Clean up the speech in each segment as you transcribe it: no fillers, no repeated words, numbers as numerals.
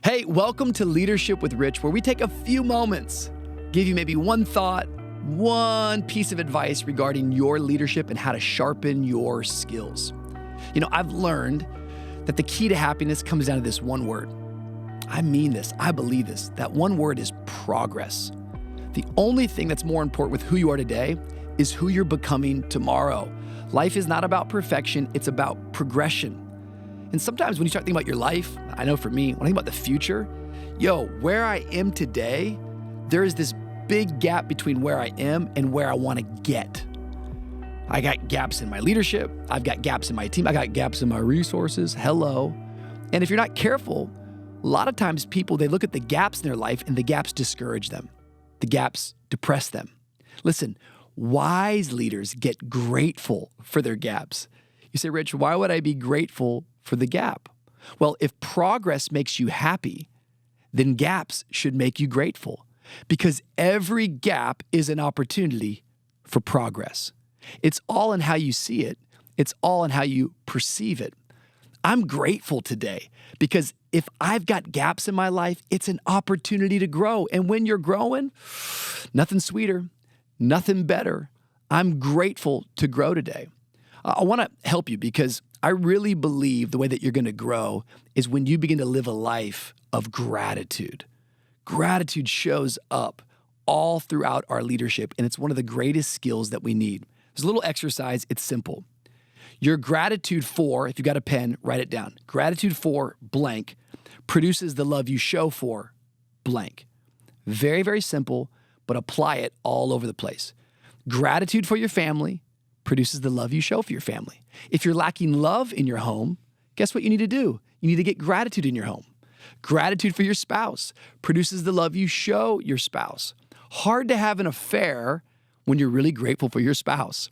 Hey, welcome to Leadership with Rich, where we take a few moments, give you maybe one thought, one piece of advice regarding your leadership and how to sharpen your skills. You know, I've learned that the key to happiness comes down to this one word. I mean this, I believe this. That one word is progress. The only thing that's more important with who you are today is who you're becoming tomorrow. Life is not about perfection, it's about progression. And sometimes when you start thinking about your life, I know for me, when I think about the future, where I am today, there is this big gap between where I am and where I want to get. I got gaps in my leadership. I've got gaps in my team. I got gaps in my resources. Hello. And if you're not careful, a lot of times people, they look at the gaps in their life and the gaps discourage them. The gaps depress them. Listen, wise leaders get grateful for their gaps. You say, Rich, why would I be grateful for the gap? Well, if progress makes you happy, then gaps should make you grateful, because every gap is an opportunity for progress. It's all in how you see it. It's all in how you perceive it. I'm grateful today because if I've got gaps in my life, it's an opportunity to grow. And when you're growing, nothing sweeter, nothing better. I'm grateful to grow today. I want to help you because I really believe the way that you're going to grow is when you begin to live a life of gratitude. Gratitude shows up all throughout our leadership, and it's one of the greatest skills that we need. There's a little exercise. It's simple. Your gratitude for, if you got a pen, write it down. Gratitude for blank produces the love you show for blank. Very, very simple, but apply it all over the place. Gratitude for your family produces the love you show for your family. If you're lacking love in your home, guess what you need to do? You need to get gratitude in your home. Gratitude for your spouse produces the love you show your spouse. Hard to have an affair when you're really grateful for your spouse.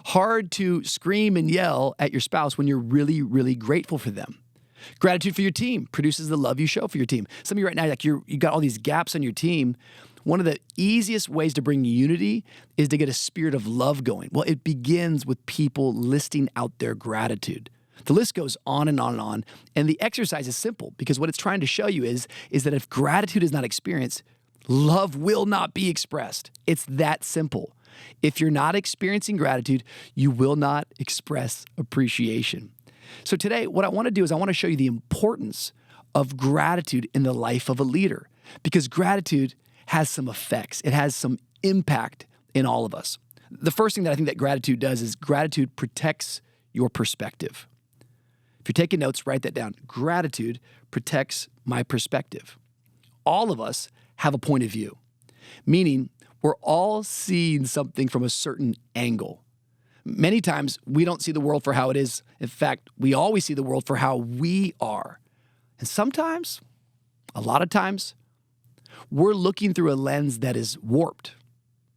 Hard to scream and yell at your spouse when you're really, really grateful for them. Gratitude for your team produces the love you show for your team. Some of you right now, you got all these gaps on your team. One of the easiest ways to bring unity is to get a spirit of love going. Well, it begins with people listing out their gratitude. The list goes on and on and on. And the exercise is simple because what it's trying to show you is that if gratitude is not experienced, love will not be expressed. It's that simple. If you're not experiencing gratitude, you will not express appreciation. So today, what I want to do is I want to show you the importance of gratitude in the life of a leader, because gratitude has some effects. It has some impact in all of us. The first thing that I think that gratitude does is gratitude protects your perspective. If you're taking notes, write that down. Gratitude protects my perspective. All of us have a point of view, meaning we're all seeing something from a certain angle. Many times we don't see the world for how it is. In fact, we always see the world for how we are. And sometimes, a lot of times, we're looking through a lens that is warped.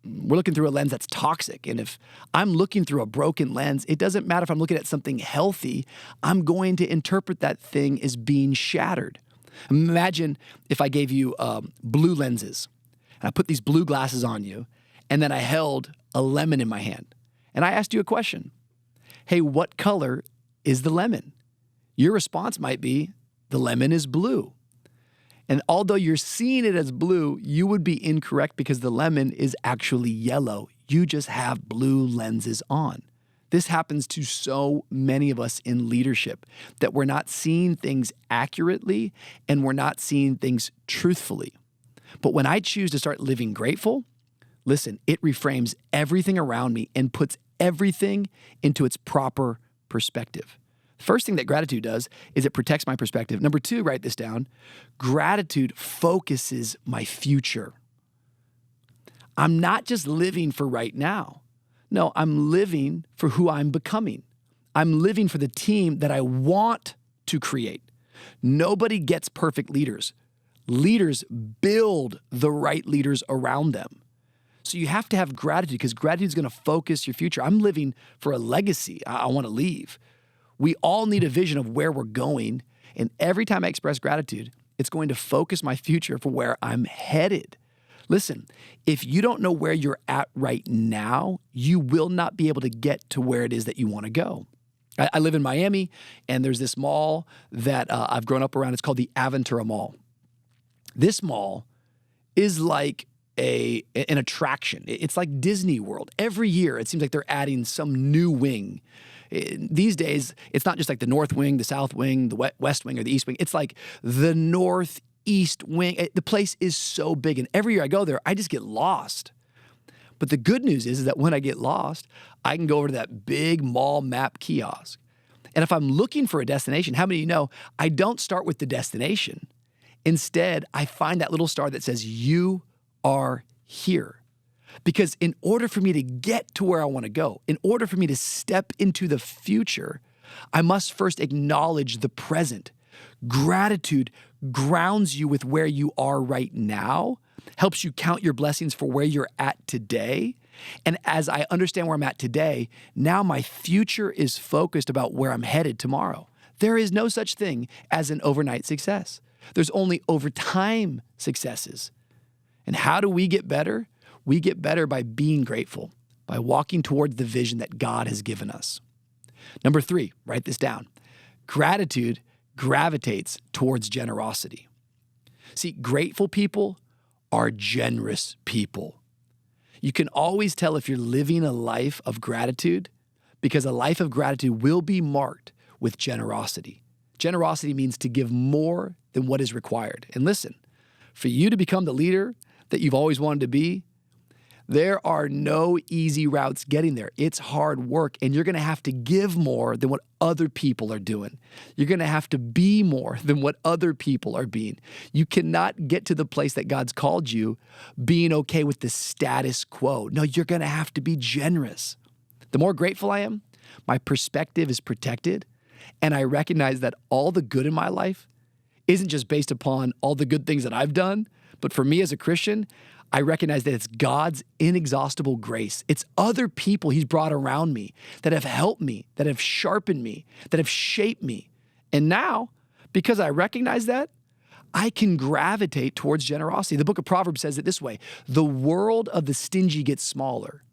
We're looking through a lens that's toxic. And if I'm looking through a broken lens, it doesn't matter if I'm looking at something healthy, I'm going to interpret that thing as being shattered. Imagine if I gave you blue lenses, and I put these blue glasses on you, and then I held a lemon in my hand. And I asked you a question. Hey, what color is the lemon? Your response might be, the lemon is blue. And although you're seeing it as blue, you would be incorrect because the lemon is actually yellow. You just have blue lenses on. This happens to so many of us in leadership, that we're not seeing things accurately and we're not seeing things truthfully. But when I choose to start living grateful, listen, it reframes everything around me and puts everything into its proper perspective. First thing that gratitude does is it protects my perspective. Number two, write this down. Gratitude focuses my future. I'm not just living for right now. No, I'm living for who I'm becoming. I'm living for the team that I want to create. Nobody gets perfect leaders. Leaders build the right leaders around them. So you have to have gratitude because gratitude is going to focus your future. I'm living for a legacy I want to leave. We all need a vision of where we're going. And every time I express gratitude, it's going to focus my future for where I'm headed. Listen, if you don't know where you're at right now, you will not be able to get to where it is that you want to go. I live in Miami, and there's this mall that I've grown up around. It's called the Aventura Mall. This mall is like an attraction. It's like Disney World. Every year, it seems like they're adding some new wing. These days, it's not just like the North Wing, the South Wing, the West Wing, or the East Wing. It's like the Northeast Wing. The place is so big, and every year I go there, I just get lost. But the good news is that when I get lost, I can go over to that big mall map kiosk. And if I'm looking for a destination, how many of you know I don't start with the destination? Instead, I find that little star that says, "You are here." Because in order for me to get to where I want to go, in order for me to step into the future, I must first acknowledge the present. Gratitude grounds you with where you are right now, helps you count your blessings for where you're at today. And as I understand where I'm at today, now my future is focused about where I'm headed tomorrow. There is no such thing as an overnight success. There's only over time successes. And how do we get better? We get better by being grateful, by walking towards the vision that God has given us. Number 3, write this down. Gratitude gravitates towards generosity. See, grateful people are generous people. You can always tell if you're living a life of gratitude because a life of gratitude will be marked with generosity. Generosity means to give more than what is required. And listen, for you to become the leader that you've always wanted to be, there are no easy routes getting there. It's hard work, and you're going to have to give more than what other people are doing. You're going to have to be more than what other people are being. You cannot get to the place that God's called you being okay with the status quo. No, you're going to have to be generous. The more grateful I am, my perspective is protected, and I recognize that all the good in my life isn't just based upon all the good things that I've done, but for me as a Christian, I recognize that it's God's inexhaustible grace. It's other people He's brought around me that have helped me, that have sharpened me, that have shaped me. And now, because I recognize that, I can gravitate towards generosity. The book of Proverbs says it this way: the world of the stingy gets smaller,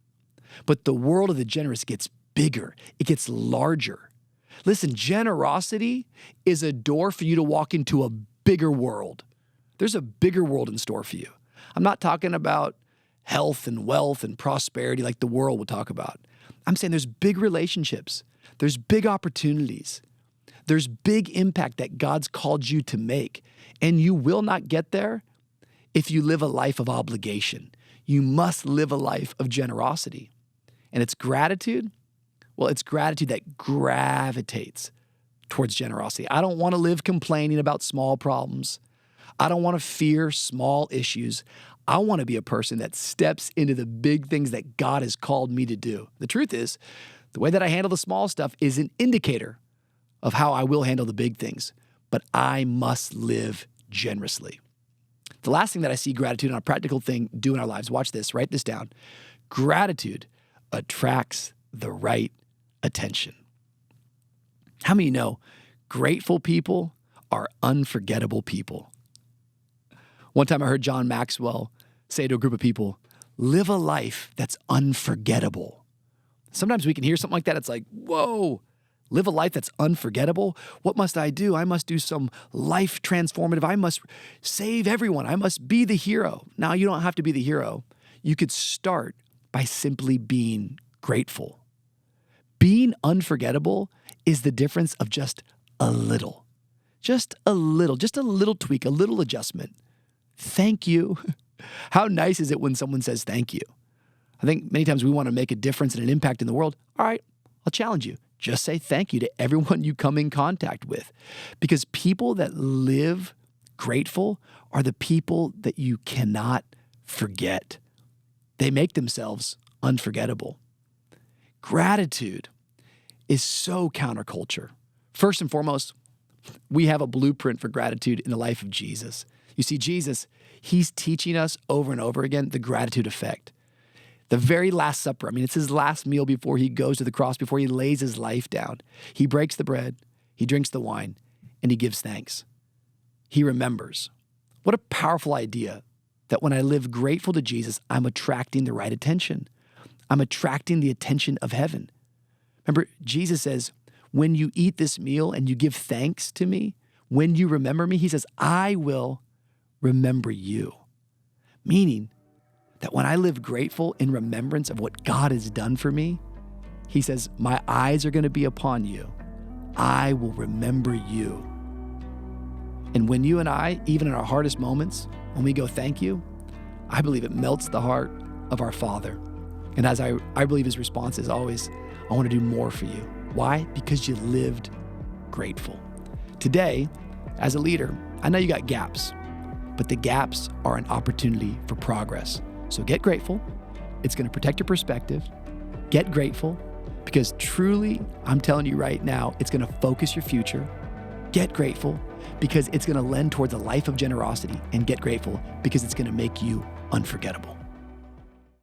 but the world of the generous gets bigger. It gets larger. Listen, generosity is a door for you to walk into a bigger world. There's a bigger world in store for you. I'm not talking about health and wealth and prosperity like the world would talk about. I'm saying there's big relationships. There's big opportunities. There's big impact that God's called you to make. And you will not get there if you live a life of obligation. You must live a life of generosity. And it's gratitude. Well, it's gratitude that gravitates towards generosity. I don't want to live complaining about small problems. I don't want to fear small issues. I want to be a person that steps into the big things that God has called me to do. The truth is, the way that I handle the small stuff is an indicator of how I will handle the big things, but I must live generously. The last thing that I see gratitude on a practical thing do in our lives, watch this, write this down. Gratitude attracts the right attention. How many know grateful people are unforgettable people? One time I heard John Maxwell say to a group of people, live a life that's unforgettable. Sometimes we can hear something like that. It's like, whoa, live a life that's unforgettable? What must I do? I must do some life transformative. I must save everyone. I must be the hero. Now, you don't have to be the hero. You could start by simply being grateful. Being unforgettable is the difference of just a little tweak, a little adjustment. Thank you. How nice is it when someone says thank you? I think many times we want to make a difference and an impact in the world. All right, I'll challenge you. Just say thank you to everyone you come in contact with. Because people that live grateful are the people that you cannot forget. They make themselves unforgettable. Gratitude is so counterculture. First and foremost, we have a blueprint for gratitude in the life of Jesus. You see, Jesus, He's teaching us over and over again the gratitude effect. The very Last Supper, it's His last meal before He goes to the cross, before He lays His life down. He breaks the bread, He drinks the wine, and He gives thanks. He remembers. What a powerful idea that when I live grateful to Jesus, I'm attracting the right attention. I'm attracting the attention of heaven. Remember, Jesus says, when you eat this meal and you give thanks to me, when you remember me, He says, I will remember you. Meaning that when I live grateful in remembrance of what God has done for me, he says, my eyes are going to be upon you. I will remember you. And when you and I, even in our hardest moments, when we go thank you, I believe it melts the heart of our Father. And as I believe his response is always, I want to do more for you. Why? Because you lived grateful. Today, as a leader, I know you got gaps, but the gaps are an opportunity for progress. So get grateful. It's going to protect your perspective. Get grateful because truly, I'm telling you right now, it's going to focus your future. Get grateful because it's going to lend towards a life of generosity, and get grateful because it's going to make you unforgettable.